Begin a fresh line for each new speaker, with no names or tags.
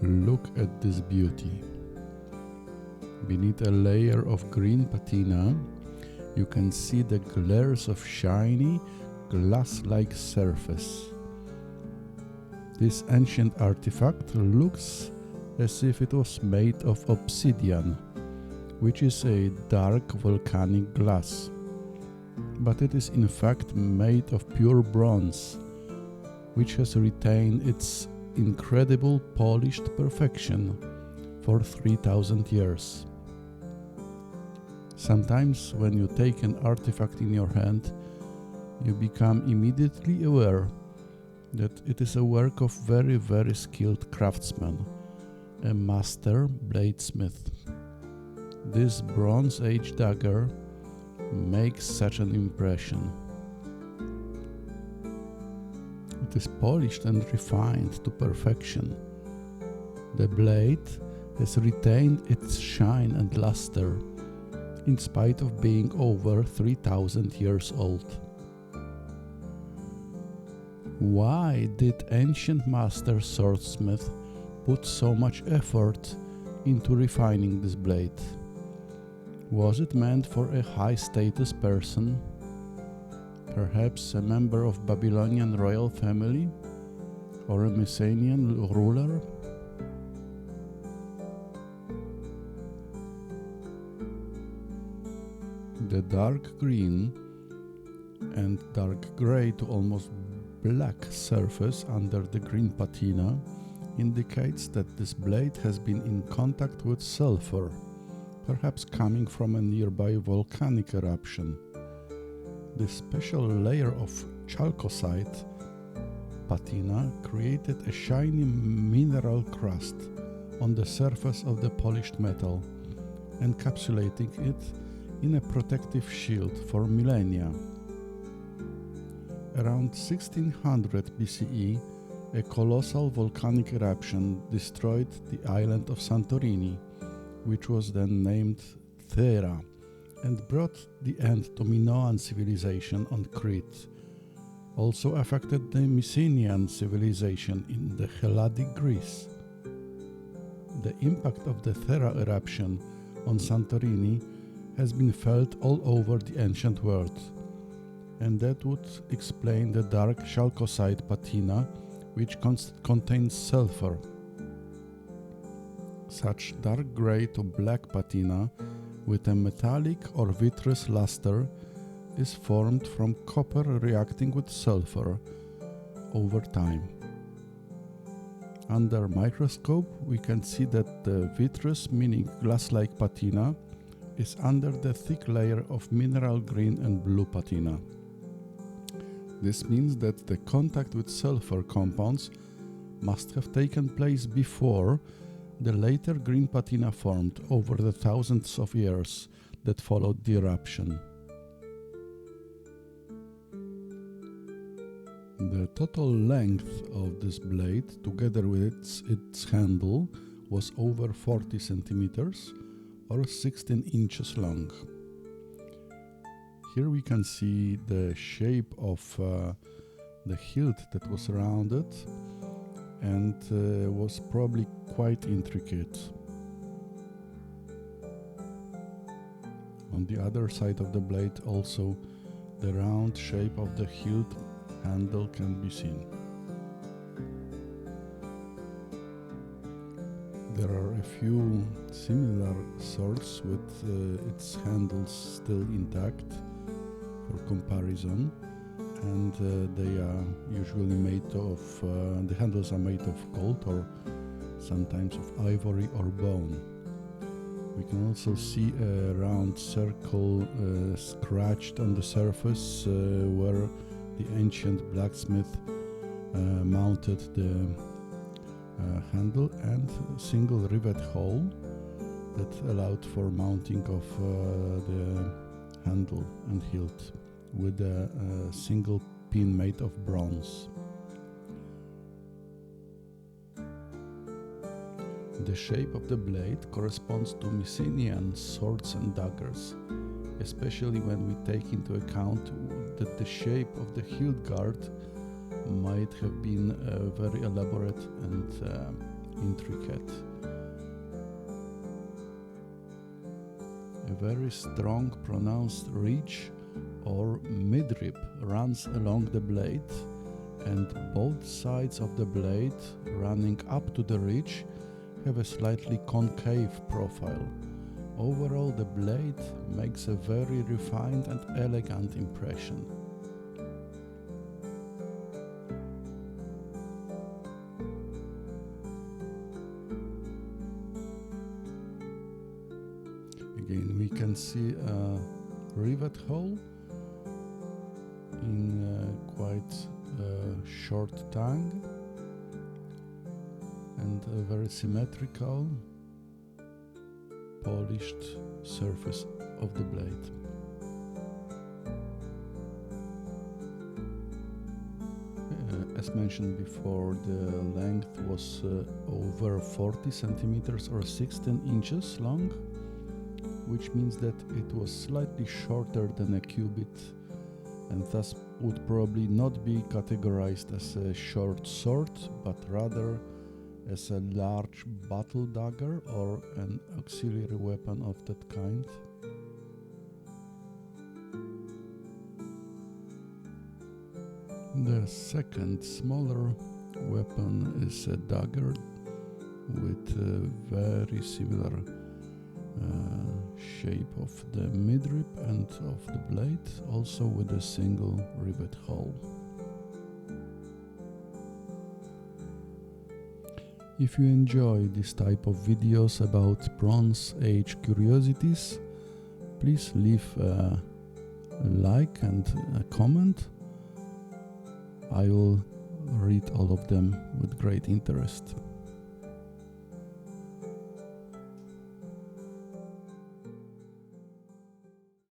Look at this beauty. Beneath a layer of green patina, you can see the glares of shiny, glass-like surface. This ancient artifact looks as if it was made of obsidian, which is a dark volcanic glass. But it is in fact made of pure bronze, which has retained its incredible polished perfection for 3000 years. Sometimes when you take an artifact in your hand, you become immediately aware that it is a work of very skilled craftsman, a master bladesmith. This Bronze Age dagger makes such an impression. It is polished and refined to perfection. The blade has retained its shine and luster, in spite of being over 3000 years old. Why did ancient master swordsmith put so much effort into refining this blade? Was it meant for a high-status person? Perhaps a member of Babylonian royal family? Or a Mycenaean ruler? The dark green and dark grey to almost black surface under the green patina indicates that this blade has been in contact with sulfur, perhaps coming from a nearby volcanic eruption. This special layer of chalcocite patina created a shiny mineral crust on the surface of the polished metal, encapsulating it in a protective shield for millennia. Around 1600 BCE, a colossal volcanic eruption destroyed the island of Santorini, which was then named Thera, and brought the end to Minoan civilization on Crete. Also affected the Mycenaean civilization in the Helladic Greece. The impact of the Thera eruption on Santorini has been felt all over the ancient world, and that would explain the dark chalcocite patina, which contains sulfur. Such dark grey to black patina with a metallic or vitreous luster is formed from copper reacting with sulfur over time. Under microscope, we can see that the vitreous, meaning glass-like patina, is under the thick layer of mineral green and blue patina. This means that the contact with sulfur compounds must have taken place before the later green patina formed over the thousands of years that followed the eruption. The total length of this blade, together with its handle, was over 40 centimeters or 16 inches long. Here we can see the shape of the hilt that was rounded and was probably quite intricate. On the other side of the blade also the round shape of the hilt handle can be seen. There are a few similar swords with its handles still intact for comparison, and they are usually made of, the handles are made of gold or sometimes of ivory or bone. We can also see a round circle scratched on the surface where the ancient blacksmith mounted the handle, and a single rivet hole that allowed for mounting of the handle and hilt with a single pin made of bronze. The shape of the blade corresponds to Mycenaean swords and daggers, especially when we take into account that the shape of the hilt guard might have been very elaborate and intricate. A very strong pronounced ridge or midrib runs along the blade, and both sides of the blade running up to the ridge have a slightly concave profile. Overall, the blade makes a very refined and elegant impression. Again, we can see a rivet hole in quite short tongue and a very symmetrical polished surface of the blade. As mentioned before, the length was over 40 centimeters or 16 inches long, which means that it was slightly shorter than a cubit and thus would probably not be categorized as a short sword, but rather as a large battle dagger or an auxiliary weapon of that kind. The second smaller weapon is a dagger with a very similar shape of the midrib and of the blade, also with a single rivet hole. If you enjoy this type of videos about Bronze Age curiosities, please leave a like and a comment. I will read all of them with great interest.